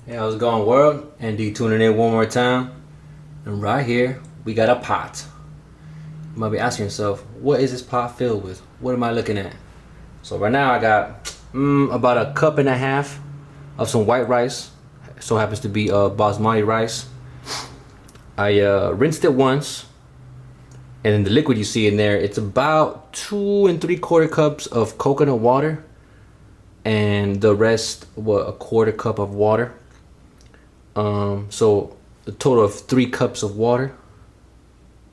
Hey, how's it going, world? Andy tuning in one more time. And right here, we got a pot. You might be asking yourself, what is this pot filled with? What am I looking at? So right now I got about a cup and a half of some white rice. So happens to be basmati rice. I rinsed it once. And then the liquid you see in there, it's about 2 3/4 cups of coconut water. And the rest, a quarter cup of water. So a total of 3 cups of water,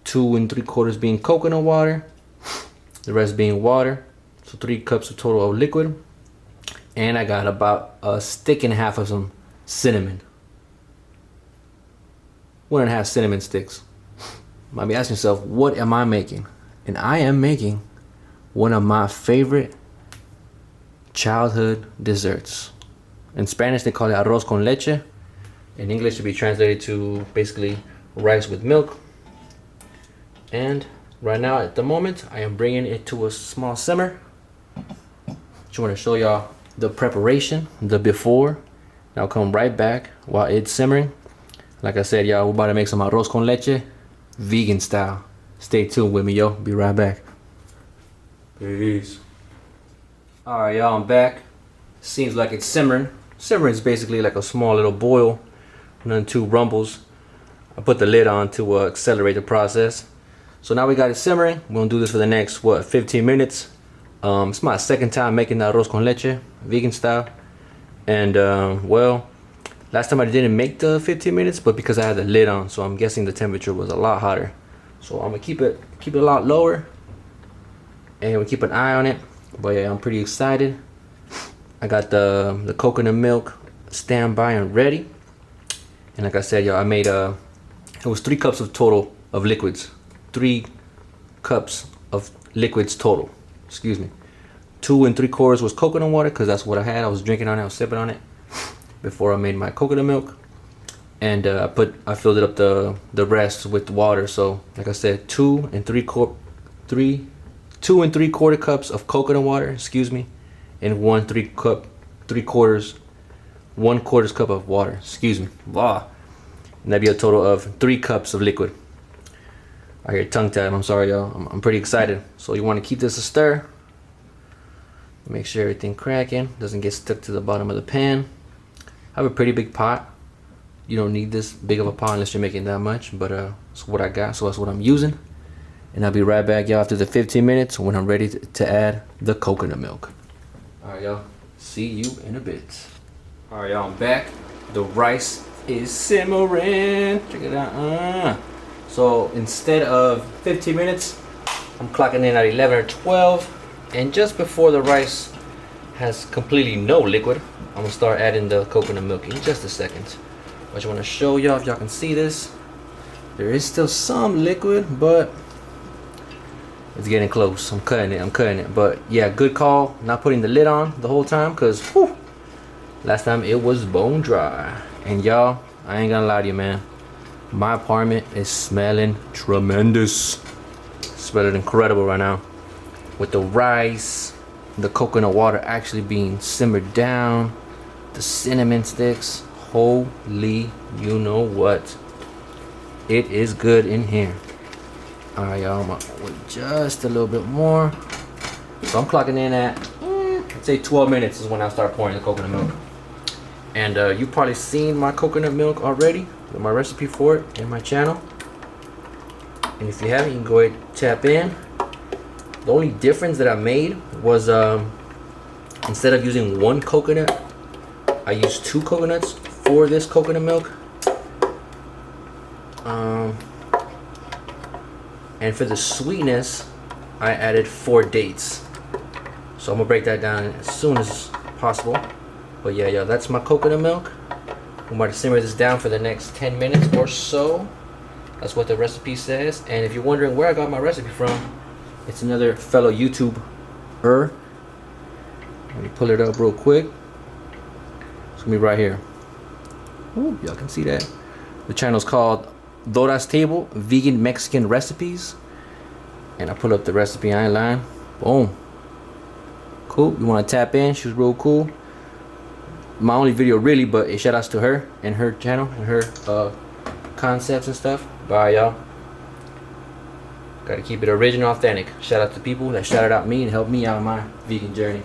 2 3/4 being coconut water, the rest being water. So 3 cups of total of liquid. And I got about a stick and a half of some cinnamon. 1.5 cinnamon sticks. You might be asking yourself, what am I making? And I am making one of my favorite childhood desserts. In Spanish they call it arroz con leche. In English, to be translated to basically rice with milk. And right now, at the moment, I am bringing it to a small simmer. Just want to show y'all the preparation, the before. I'll come right back while it's simmering. Like I said, y'all, we're about to make some arroz con leche, vegan style. Stay tuned with me, yo. Be right back. Peace. All right, y'all, I'm back. Seems like it's simmering. Simmering is basically like a small little boil. None too rumbles. I put the lid on to accelerate the process. So now we got it simmering. We're gonna do this for the next 15 minutes. It's my second time making the arroz con leche, vegan style. And well, last time I didn't make the 15 minutes, but because I had the lid on, so I'm guessing the temperature was a lot hotter. So I'm gonna keep it a lot lower, and we keep an eye on it. But yeah, I'm pretty excited. I got the coconut milk standby and ready. And like I said, y'all, I made it was 3 cups of total of liquids. 3 cups of liquids total. Excuse me. 2 3/4 was coconut water, because that's what I had. I was drinking on it, I was sipping on it before I made my coconut milk. And I filled it up the rest with water. So like I said, 2 3/4 cups of coconut water, excuse me, and 1/4 cup of water, excuse me. Wow. And that'd be a total of 3 cups of liquid. I hear tongue tied, I'm sorry, y'all. I'm pretty excited. So you want to keep this a stir. Make sure everything cracking, doesn't get stuck to the bottom of the pan. I have a pretty big pot. You don't need this big of a pot unless you're making that much, but it's what I got, so that's what I'm using. And I'll be right back, y'all, after the 15 minutes when I'm ready to add the coconut milk. Alright, y'all. See you in a bit. Alright, y'all, I'm back. The rice is simmering. Check it out. So instead of 15 minutes, I'm clocking in at 11 or 12. And just before the rice has completely no liquid, I'm gonna start adding the coconut milk in just a second. I just want to show y'all if y'all can see this. There is still some liquid, but it's getting close. I'm cutting it. But yeah, good call not putting the lid on the whole time, because last time it was bone dry. And y'all, I ain't gonna lie to you, man. My apartment is smelling tremendous. Smelling incredible right now. With the rice, the coconut water actually being simmered down, the cinnamon sticks. Holy, you know what? It is good in here. Alright, y'all, I'm gonna wait just a little bit more. So I'm clocking in at, I'd say 12 minutes is when I start pouring the coconut milk. And you've probably seen my coconut milk already with my recipe for it in my channel. And if you haven't, you can go ahead and tap in. The only difference that I made was instead of using 1 coconut, I used 2 coconuts for this coconut milk. And for the sweetness, I added 4 dates. So I'm gonna break that down as soon as possible. But yeah, that's my coconut milk. I'm going to simmer this down for the next 10 minutes or so. That's what the recipe says. And if you're wondering where I got my recipe from, it's another fellow YouTuber. Let me pull it up real quick. It's gonna be right here. Ooh, y'all can see that. The channel's called Dora's Table, Vegan Mexican Recipes. And I pull up the recipe, I ain't lying. Boom. Cool. You want to tap in? She's real cool. my only video really, but a shout outs to her and her channel and her concepts and stuff. Bye, y'all. Gotta keep it original, authentic. Shout out to people that shouted out me and helped me out on my vegan journey.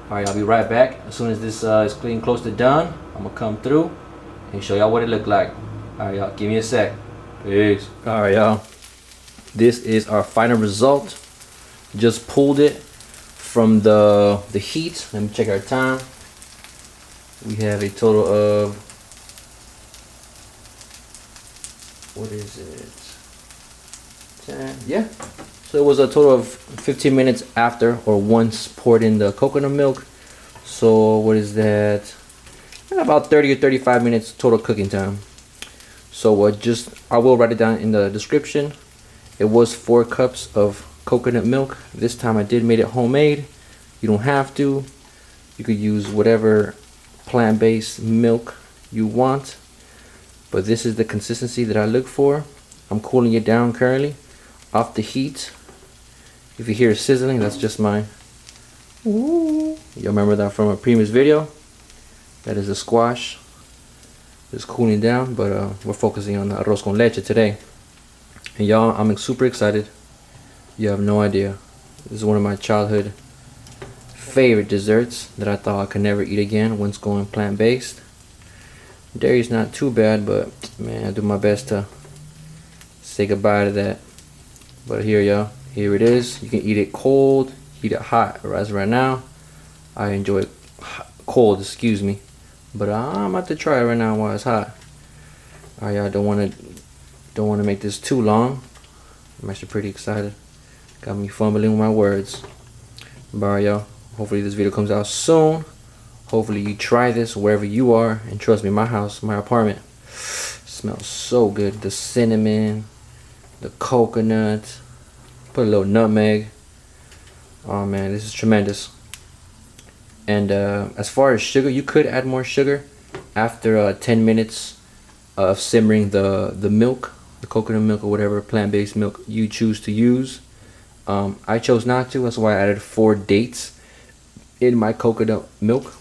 Alright, I'll be right back. As soon as this is clean close to done, I'm gonna come through and show y'all what it looked like. Alright, y'all, give me a sec. Peace. Alright, y'all. This is our final result. Just pulled it from the heat. Let me check our time. We have a total of, what is it? 10, yeah. So it was a total of 15 minutes after or once poured in the coconut milk. So what is that? About 30 or 35 minutes total cooking time. So I will write it down in the description. It was 4 cups of coconut milk. This time I did made it homemade. You don't have to. You could use whatever plant-based milk you want. But this is the consistency that I look for. I'm cooling it down currently off the heat. If you hear sizzling, that's just mine. Ooh. You remember that from a previous video? That is the squash. It's cooling down, but we're focusing on the arroz con leche today. And y'all, I'm super excited. You have no idea. This is one of my childhood favorite desserts that I thought I could never eat again once going plant-based. Dairy's not too bad, but man, I do my best to say goodbye to that. But here, y'all, here it is. You can eat it cold, eat it hot. As right now, I enjoy it cold, excuse me. But I'm about to try it right now while it's hot. Alright, y'all, don't want to make this too long. I'm actually pretty excited. Got me fumbling with my words. Bye, y'all. Hopefully this video comes out soon. Hopefully you try this wherever you are. And trust me, my house, my apartment, smells so good. The cinnamon, the coconut, put a little nutmeg. Oh man, this is tremendous. And as far as sugar, you could add more sugar after 10 minutes of simmering the milk, the coconut milk or whatever plant-based milk you choose to use. I chose not to. That's why I added 4 dates in my coconut milk.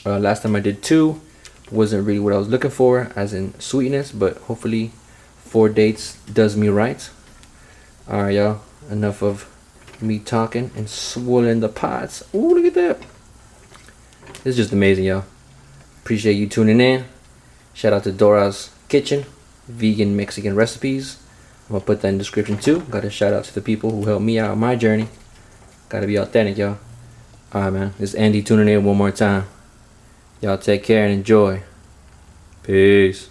Last time I did 2. Wasn't really what I was looking for as in sweetness, but hopefully 4 dates does me right. Alright, y'all, enough of me talking and swirling the pots. Ooh, look at that. This is just amazing, y'all. Appreciate you tuning in. Shout out to Dora's Kitchen, vegan Mexican recipes. I'm gonna put that in the description too. Got a shout out to the people who helped me out on my journey. Gotta be authentic, y'all. Alright, man. This is Andy tuning in one more time. Y'all take care and enjoy. Peace.